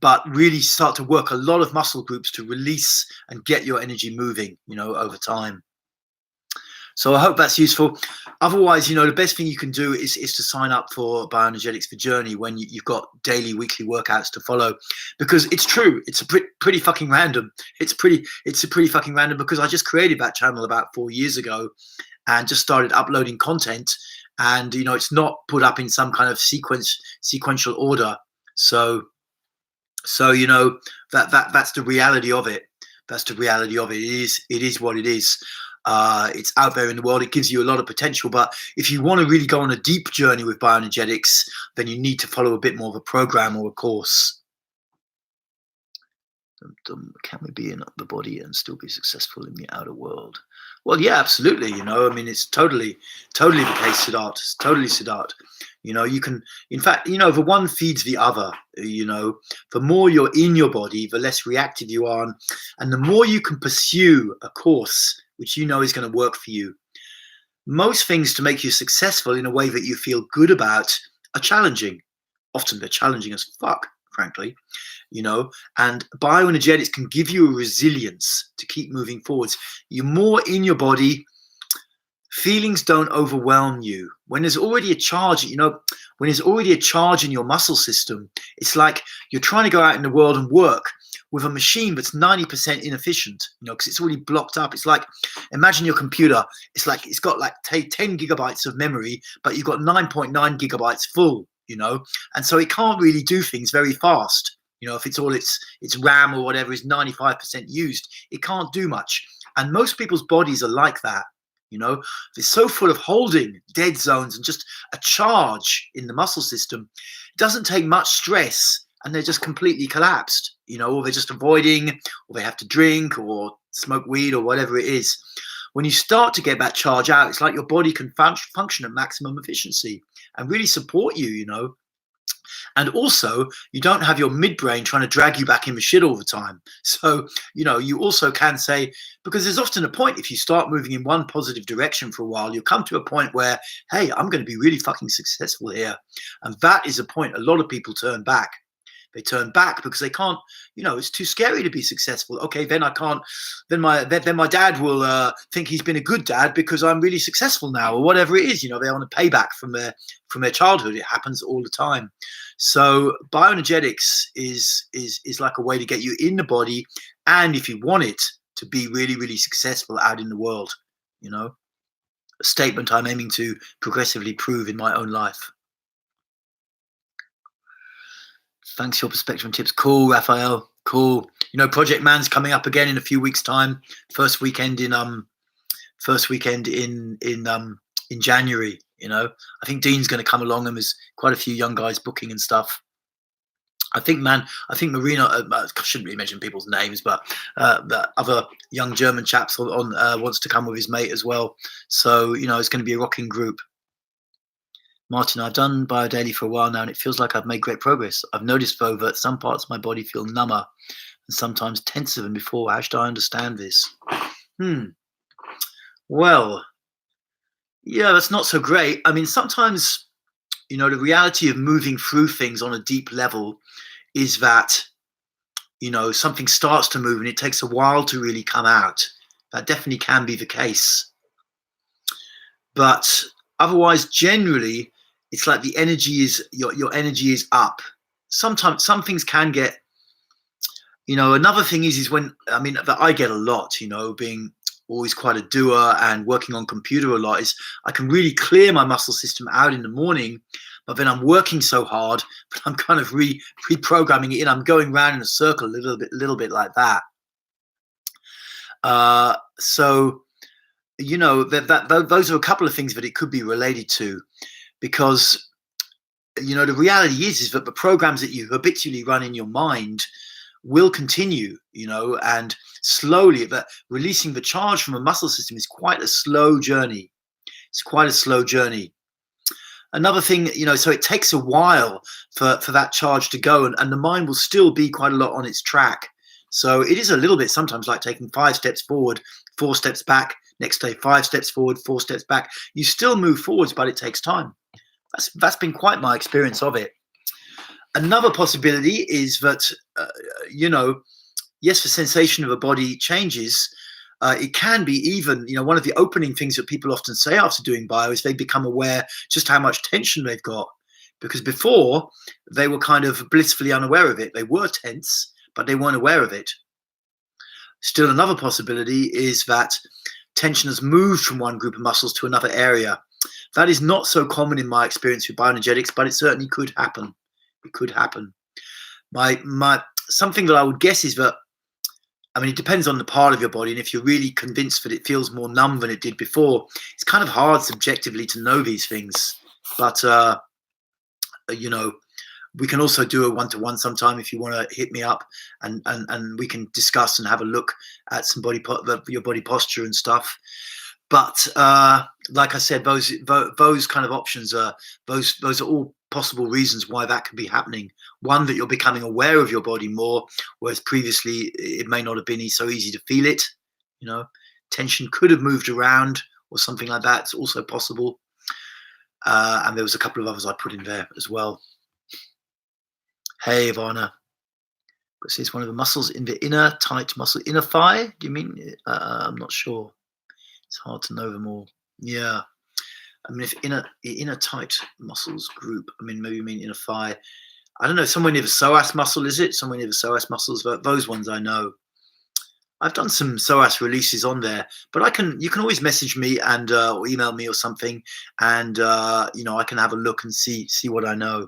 but really start to work a lot of muscle groups to release and get your energy moving, over time. So I hope that's useful. Otherwise, the best thing you can do is to sign up for Bioenergetics for Journey when you've got daily, weekly workouts to follow, because it's true. It's pretty fucking random. It's pretty fucking random, because I just created that channel about 4 years ago and just started uploading content, and it's not put up in some kind of sequential order. So that's the reality of it. That's the reality of it. It is what it is. It's out there in the world. It gives you a lot of potential, but if you want to really go on a deep journey with bioenergetics, then you need to follow a bit more of a program or a course. Can we be in the body and still be successful in the outer world? Well, yeah, absolutely. I mean, it's totally the case, Siddharth. It's totally, Siddharth. You can, in fact, the one feeds the other. The more you're in your body, the less reactive you are, and the more you can pursue a course which is going to work for you. Most things to make you successful in a way that you feel good about are challenging. Often they're challenging as fuck, frankly. And bioenergetics can give you a resilience to keep moving forwards. You're more in your body, feelings don't overwhelm you. When there's already a charge, when there's already a charge in your muscle system, it's like you're trying to go out in the world and work with a machine that's 90% inefficient, because it's already blocked up. It's like, imagine your computer. It's like it's got like 10 gigabytes of memory, but you've got 9.9 gigabytes full, and so it can't really do things very fast. If it's all its RAM or whatever is 95% used, it can't do much. And most people's bodies are like that. It's so full of holding dead zones and just a charge in the muscle system. It doesn't take much stress and they're just completely collapsed, or they're just avoiding, or they have to drink or smoke weed or whatever it is. When you start to get that charge out, it's like your body can function at maximum efficiency and really support you, And also, you don't have your midbrain trying to drag you back in the shit all the time. So, you also can say, because there's often a point, if you start moving in one positive direction for a while, you'll come to a point where, hey, I'm going to be really fucking successful here. And that is a point a lot of people turn back. They turn back because they can't, it's too scary to be successful. Okay, then I can't, then my dad will think he's been a good dad because I'm really successful now, or whatever it is. They want to pay back from their childhood. It happens all the time. So bioenergetics is like a way to get you in the body, and if you want it, to be really, really successful out in the world. A statement I'm aiming to progressively prove in my own life. Thanks for your perspective and tips. Cool, Raphael. Cool. Project Man's coming up again in a few weeks' time. First weekend in January. I think Dean's going to come along, and there's quite a few young guys booking and stuff. I think Marina, I shouldn't really mention people's names, but the other young German chaps wants to come with his mate as well. So, it's going to be a rocking group. Martin, I've done BioDaily for a while now, and it feels like I've made great progress. I've noticed, though, that some parts of my body feel number and sometimes tenser than before. How should I understand this? Well, yeah, that's not so great. I mean, sometimes, the reality of moving through things on a deep level is that, something starts to move and it takes a while to really come out. That definitely can be the case. But otherwise, generally, it's like the energy is, your energy is up. Sometimes some things can get, another thing is when, that I get a lot, being always quite a doer and working on computer a lot, is I can really clear my muscle system out in the morning, but then I'm working so hard, but I'm kind of reprogramming it in. I'm going around in a circle a little bit like that. So, those are a couple of things that it could be related to. Because, the reality is that the programs that you habitually run in your mind will continue, and slowly, but releasing the charge from a muscle system is quite a slow journey. It's quite a slow journey. Another thing, so it takes a while for that charge to go, and the mind will still be quite a lot on its track. So it is a little bit sometimes like taking 5 steps forward, 4 steps back, next day 5 steps forward, 4 steps back. You still move forwards, but it takes time. That's been quite my experience of it. Another possibility is that, yes, the sensation of a body changes. It can be even, one of the opening things that people often say after doing bio is they become aware just how much tension they've got. Because before, they were kind of blissfully unaware of it. They were tense, but they weren't aware of it. Still, another possibility is that tension has moved from one group of muscles to another area. That is not so common in my experience with bioenergetics, but it certainly could happen. It could happen. Something that I would guess is that, it depends on the part of your body, and if you're really convinced that it feels more numb than it did before, it's kind of hard subjectively to know these things. But we can also do a one-to-one sometime if you want to hit me up, and we can discuss and have a look at some your body posture and stuff. But like I said, those kind of options are those are all possible reasons why that could be happening. One, that you're becoming aware of your body more, whereas previously it may not have been so easy to feel it. Tension could have moved around or something like that. It's also possible. And there was a couple of others I put in there as well. Hey, Ivana. This is one of the muscles in the inner tight muscle, inner thigh. Do you mean? I'm not sure. It's hard to know them all. Yeah. I mean, if in a tight muscles group, I mean, maybe you mean in a thigh. I don't know, somewhere near the psoas muscle, is it? Somewhere near the psoas muscles, but those ones I know. I've done some psoas releases on there, but you can always message me and or email me or something, and I can have a look and see what I know.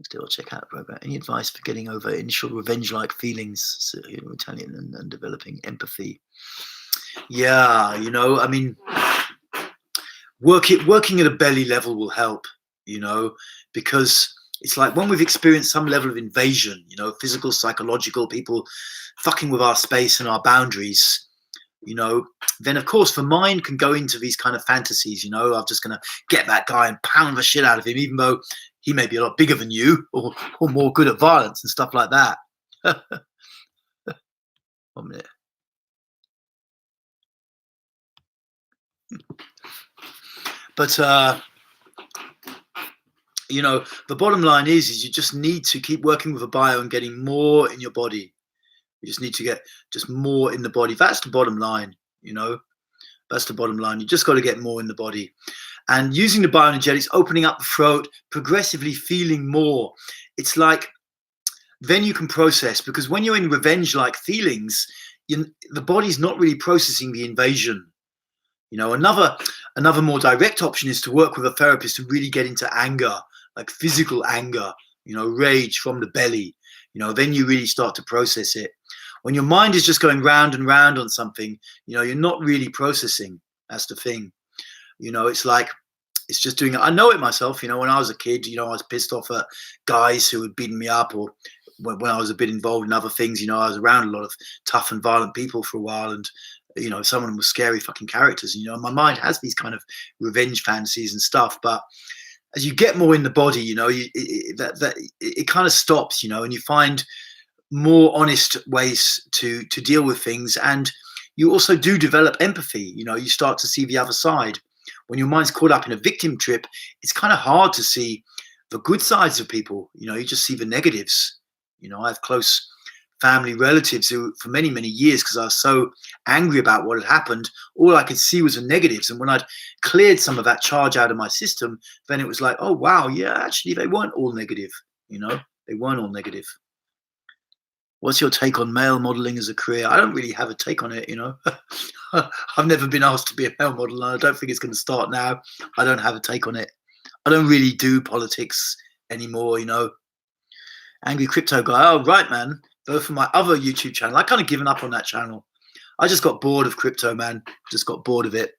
Still check out the program. Any advice for getting over initial revenge-like feelings, so, Italian, and developing empathy? Yeah, I mean, working at a belly level will help, because it's like when we've experienced some level of invasion, physical, psychological, people fucking with our space and our boundaries, then of course the mind can go into these kind of fantasies, I'm just going to get that guy and pound the shit out of him, even though he may be a lot bigger than you, or more good at violence and stuff like that. 1 minute. But the bottom line is you just need to keep working with a bio and getting more in your body. You just need to get just more in the body. That's the bottom line, That's the bottom line. You just got to get more in the body. And using the bioenergetics, opening up the throat, progressively feeling more. It's like then you can process, because when you're in revenge-like feelings, the body's not really processing the invasion. Another more direct option is to work with a therapist to really get into anger, like physical anger, rage from the belly. Then you really start to process it. When your mind is just going round and round on something, you're not really processing. That's the thing. It's like, it's just doing it. I know it myself. When I was a kid, I was pissed off at guys who had beaten me up, or when I was a bit involved in other things, I was around a lot of tough and violent people for a while, and some of them were scary fucking characters. My mind has these kind of revenge fantasies and stuff, but as you get more in the body, it kind of stops, and you find more honest ways to deal with things, and you also do develop empathy. You start to see the other side. When your mind's caught up in a victim trip, it's kind of hard to see the good sides of people. You just see the negatives. I have close family relatives who, for many, many years, because I was so angry about what had happened, all I could see was the negatives. And when I'd cleared some of that charge out of my system, then it was like, oh, wow, yeah, actually, they weren't all negative. They weren't all negative. What's your take on male modeling as a career? I don't really have a take on it, I've never been asked to be a male model, and I don't think it's going to start now. I don't have a take on it. I don't really do politics anymore, Angry crypto guy. Oh, right, man. Though for my other YouTube channel, I kind of given up on that channel. I just got bored of crypto, man. Just got bored of it.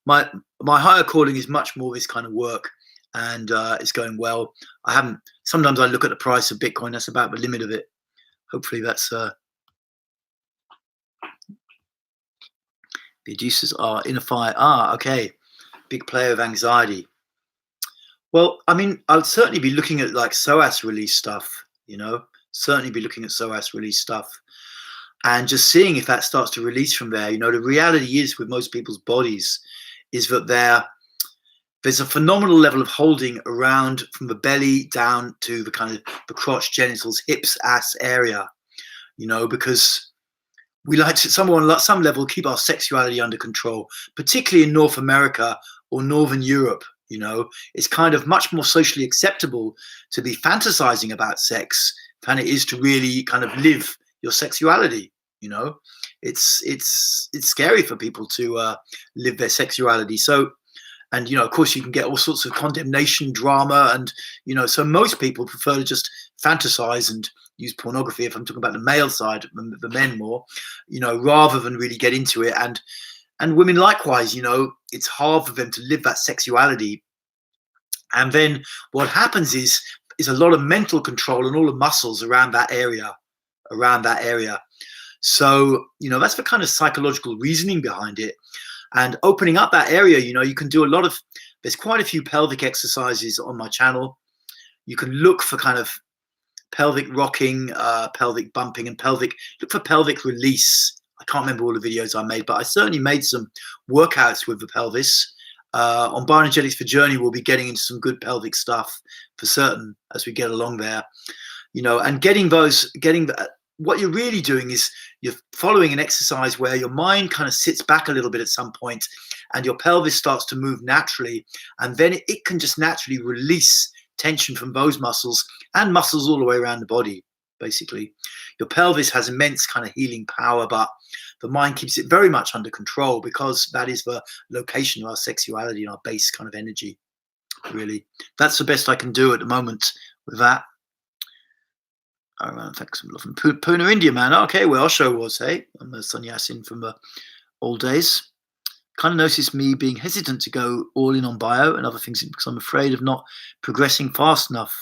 My higher calling is much more this kind of work, and it's going well. Sometimes I look at the price of Bitcoin. That's about the limit of it. Hopefully that's the adducers are in a fire. Okay. Big player of anxiety. Well, I mean, I would certainly be looking at like psoas release stuff, certainly be looking at psoas release stuff and just seeing if that starts to release from there. The reality is with most people's bodies is that there's a phenomenal level of holding around from the belly down to the kind of the crotch, genitals, hips, ass area, because we like to, some level, keep our sexuality under control, particularly in North America or Northern Europe. It's kind of much more socially acceptable to be fantasizing about sex than it is to really kind of live your sexuality. It's scary for people to live their sexuality. So, and of course, you can get all sorts of condemnation drama, and so most people prefer to just fantasize and use pornography, if I'm talking about the male side, the men more, rather than really get into it. And women likewise, it's hard for them to live that sexuality. And then what happens is a lot of mental control and all the muscles around that area. So, that's the kind of psychological reasoning behind it. And opening up that area, you can do there's quite a few pelvic exercises on my channel. You can look for kind of pelvic rocking, pelvic bumping, and look for pelvic release. I can't remember all the videos I made, but I certainly made some workouts with the pelvis. On Bioenergetics for Journey, we'll be getting into some good pelvic stuff for certain as we get along there, and getting what you're really doing is you're following an exercise where your mind kind of sits back a little bit at some point and your pelvis starts to move naturally. And then it can just naturally release tension from those muscles and muscles all the way around the body, basically. Your pelvis has immense kind of healing power, but the mind keeps it very much under control because that is the location of our sexuality and our base kind of energy, really. That's the best I can do at the moment with that. Oh, man, thanks for loving Pune, India, man. Okay, well, our show was, hey, I'm Sannyasin from the old days. Kind of noticed me being hesitant to go all in on bio and other things because I'm afraid of not progressing fast enough,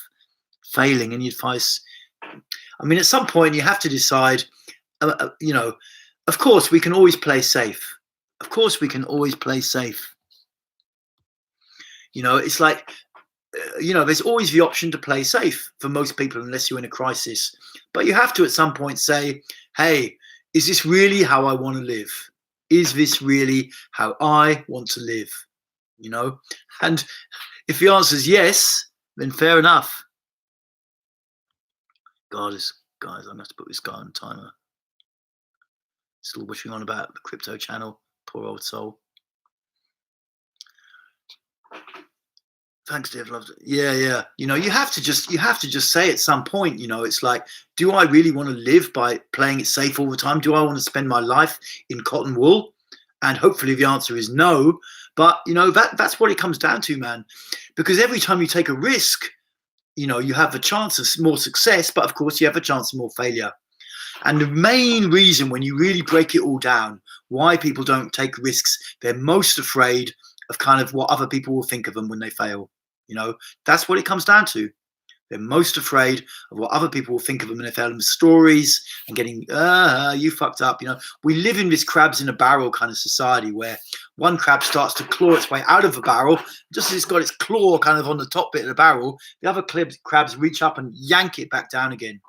failing. Any advice? I mean, at some point you have to decide, you know, of course we can always play safe. Of course we can always play safe. You know, it's like, you know, there's always the option to play safe for most people unless you're in a crisis. But you have to at some point say, hey, is this really how I want to live? Is this really how I want to live? You know, and if the answer is yes, then fair enough. Guys, I'm gonna have to put this guy on timer. Still wishing on about the crypto channel. Poor old soul. Thanks, Dave. Loved it. Yeah. You know, you have to just say at some point, you know, it's like, do I really want to live by playing it safe all the time? Do I want to spend my life in cotton wool? And hopefully the answer is no. But you know, that's what it comes down to, man. Because every time you take a risk, you know, you have a chance of more success, but of course you have a chance of more failure. And the main reason, when you really break it all down, why people don't take risks, they're most afraid of kind of what other people will think of them when they fail. You know, that's what it comes down to. They're most afraid of what other people will think of them when they fail. Them stories and getting, you fucked up. You know, we live in this crabs in a barrel kind of society where one crab starts to claw its way out of the barrel. Just as it's got its claw kind of on the top bit of the barrel, the other crabs reach up and yank it back down again.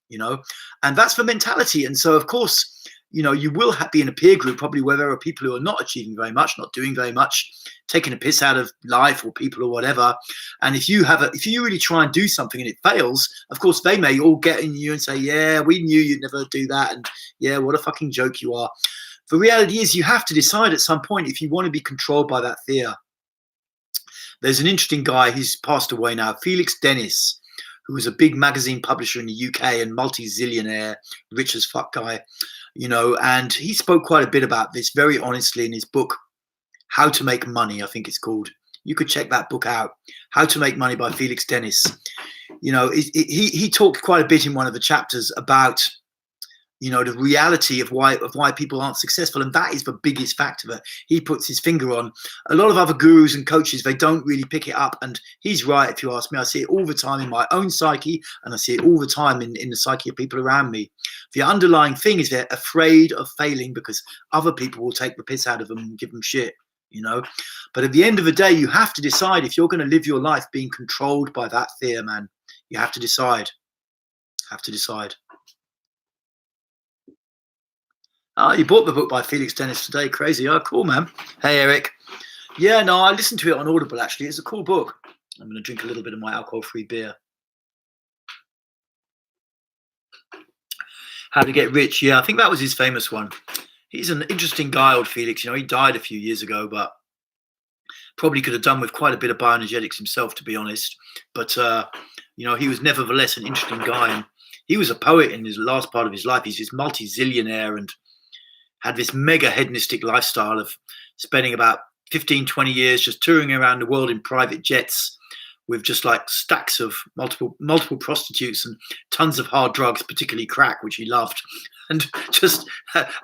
You know, and that's the mentality. And so, of course, you know, you will be in a peer group probably where there are people who are not achieving very much, not doing very much, taking a piss out of life or people or whatever. And if you really try and do something and it fails, of course, they may all get in you and say, yeah, we knew you'd never do that. And yeah, what a fucking joke you are. The reality is you have to decide at some point if you want to be controlled by that fear. There's an interesting guy, he's passed away now, Felix Dennis, who was a big magazine publisher in the UK and multi-zillionaire, rich as fuck guy, you know, and he spoke quite a bit about this very honestly in his book, How to Make Money, I think it's called. You could check that book out, How to Make Money by Felix Dennis. You know, he talked quite a bit in one of the chapters about, you know, the reality of why people aren't successful. And that is the biggest factor that he puts his finger on. A lot of other gurus and coaches, they don't really pick it up. And he's right, if you ask me. I see it all the time in my own psyche, and I see it all the time in the psyche of people around me. The underlying thing is they're afraid of failing because other people will take the piss out of them and give them shit, you know. But at the end of the day, you have to decide if you're going to live your life being controlled by that fear, man. You have to decide. Oh, you bought the book by Felix Dennis today. Crazy. Oh, cool, man. Hey, Eric. Yeah, no, I listened to it on Audible, actually. It's a cool book. I'm going to drink a little bit of my alcohol-free beer. How to Get Rich. Yeah, I think that was his famous one. He's an interesting guy, old Felix. You know, he died a few years ago, but probably could have done with quite a bit of bioenergetics himself, to be honest. But, you know, he was nevertheless an interesting guy. And he was a poet in his last part of his life. He's this multi-zillionaire and had this mega hedonistic lifestyle of spending about 15, 20 years just touring around the world in private jets with just like stacks of multiple prostitutes and tons of hard drugs, particularly crack, which he loved, and just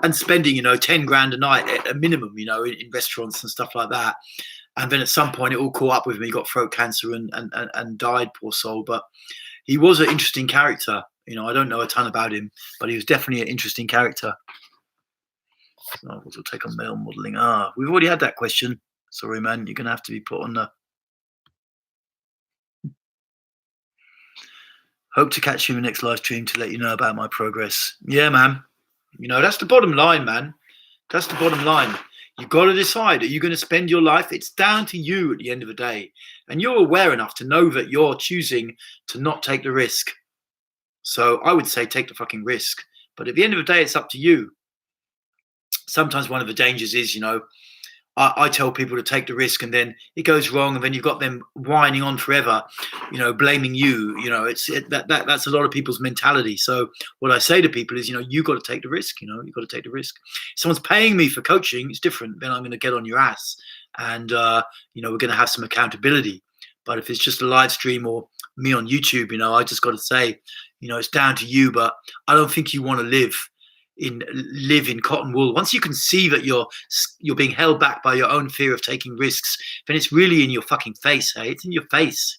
and spending, you know, 10 grand a night at a minimum, you know, in restaurants and stuff like that. And then at some point it all caught up with him. He got throat cancer and died, poor soul. But he was an interesting character. You know, I don't know a ton about him, but he was definitely an interesting character. What will take on male modeling? We've already had that question. Sorry, man. You're going to have to be put on the... Hope to catch you in the next live stream to let you know about my progress. Yeah, man. You know, that's the bottom line, man. That's the bottom line. You've got to decide. Are you going to spend your life? It's down to you at the end of the day. And you're aware enough to know that you're choosing to not take the risk. So I would say take the fucking risk. But at the end of the day, it's up to you. Sometimes one of the dangers is, I tell people to take the risk, and then it goes wrong, and then you've got them whining on forever, blaming you. That's a lot of people's mentality. So what I say to people is, you got to take the risk. You got to take the risk. If someone's paying me for coaching, it's different. Then I'm going to get on your ass, and we're going to have some accountability. But if it's just a live stream or me on YouTube, I just got to say, it's down to you. But I don't think you want to live in cotton wool. Once you can see that you're being held back by your own fear of taking risks, then it's really in your fucking face. Hey, it's in your face.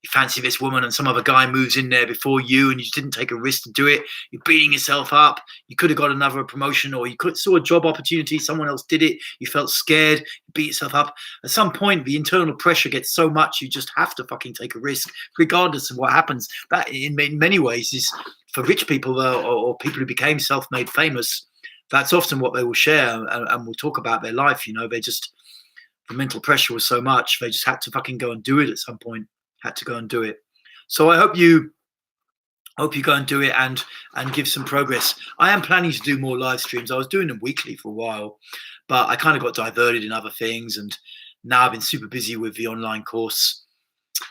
You fancy this woman and some other guy moves in there before you, and you just didn't take a risk to do it. You're beating yourself up. You could have got another promotion, or you saw a job opportunity, someone else did it, you felt scared, you beat yourself up. At some point, the internal pressure gets so much, you just have to fucking take a risk regardless of what happens. That in many ways is, for rich people or people who became self-made famous, that's often what they will share and will talk about their life. The mental pressure was so much, they just had to fucking go and do it at some point. Had to go and do it. So I hope you go and do it and give some progress. I am planning to do more live streams. I was doing them weekly for a while, but I kind of got diverted in other things, and now I've been super busy with the online course.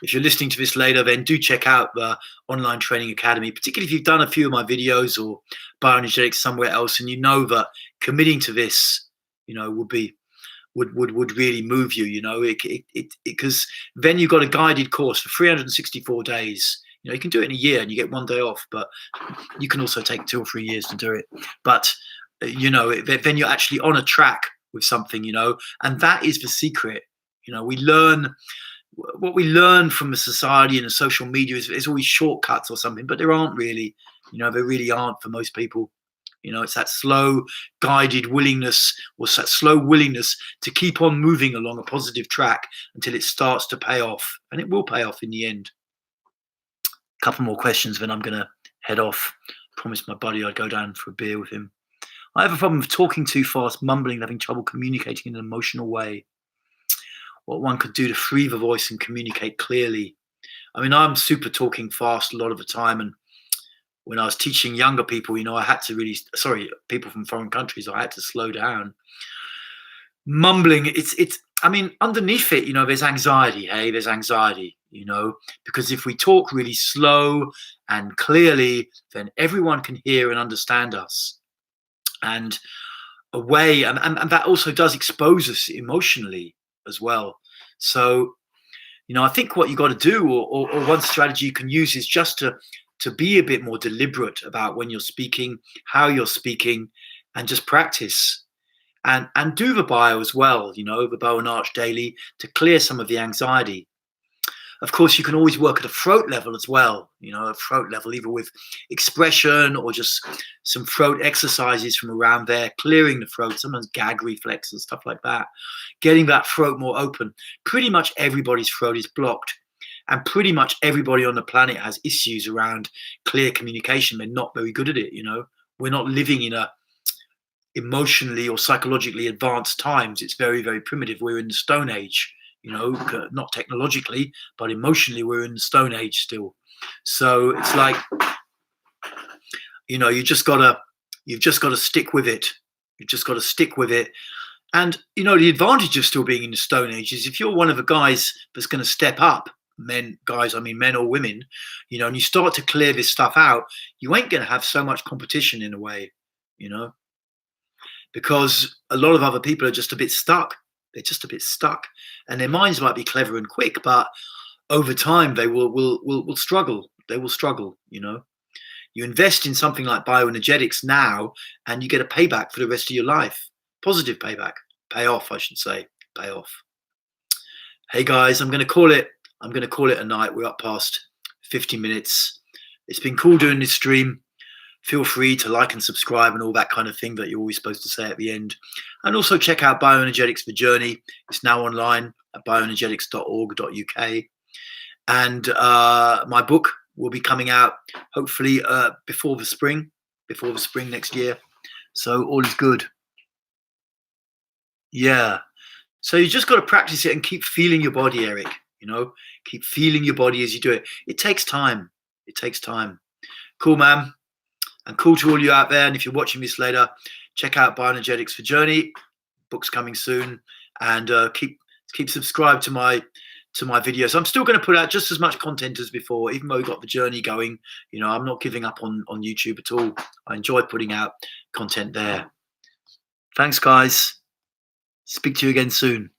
If you're listening to this later, then do check out the Online Training Academy, particularly if you've done a few of my videos or Bioenergetic somewhere else, and you know that committing to this, would really move you, because then you've got a guided course for 364 days. You can do it in a year and you get one day off, but you can also take 2 or 3 years to do it. But then you're actually on a track with something, and that is the secret. What we learn from the society and the social media is always shortcuts or something, but there aren't really. There really aren't for most people. It's that slow guided willingness, or that slow willingness to keep on moving along a positive track until it starts to pay off. And it will pay off in the end. A couple more questions, then I'm going to head off. Promised my buddy I'd go down for a beer with him. I have a problem with talking too fast, mumbling, having trouble communicating in an emotional way. What one could do to free the voice and communicate clearly. I mean, I'm super talking fast a lot of the time, and when I was teaching younger people, I had to people from foreign countries, I had to slow down. Mumbling, underneath it, there's anxiety. Hey, there's anxiety, because if we talk really slow and clearly, then everyone can hear and understand us. And and that also does expose us emotionally as well. So, I think what you got to do, or one strategy you can use, is just to be a bit more deliberate about when you're speaking, how you're speaking, and just practice. And do the bio as well, the bow and arch daily, to clear some of the anxiety. Of course, you can always work at a throat level as well, a throat level, either with expression or just some throat exercises from around there, clearing the throat, sometimes gag reflex and stuff like that, getting that throat more open. Pretty much everybody's throat is blocked. And pretty much everybody on the planet has issues around clear communication. They're not very good at it, We're not living in a emotionally or psychologically advanced times. It's very, very primitive. We're in the Stone Age, not technologically, but emotionally we're in the Stone Age still. So it's like, you've just got to stick with it. You've just got to stick with it. And, the advantage of still being in the Stone Age is if you're one of the guys that's going to step up, men or women, and you start to clear this stuff out, you ain't going to have so much competition in a way, because a lot of other people are just a bit stuck. They're just a bit stuck, and their minds might be clever and quick, but over time they will struggle. They will struggle. You invest in something like bioenergetics now, and you get a payback for the rest of your life. Positive payback, payoff, I should say, payoff. Hey guys, I'm going to call it a night. We're up past 50 minutes. It's been cool doing this stream. Feel free to like and subscribe and all that kind of thing that you're always supposed to say at the end. And also check out Bioenergetics The Journey. It's now online at bioenergetics.org.uk. And my book will be coming out hopefully before the spring next year. So all is good. Yeah. So you just got to practice it and keep feeling your body, Eric. Keep feeling your body as you do it. It takes time. It takes time. Cool, man. And cool to all you out there. And if you're watching this later, check out Bioenergetics for Journey. Book's coming soon. And keep subscribed to my videos. I'm still going to put out just as much content as before, even though we got the journey going. You know, I'm not giving up on YouTube at all. I enjoy putting out content there. Thanks, guys. Speak to you again soon.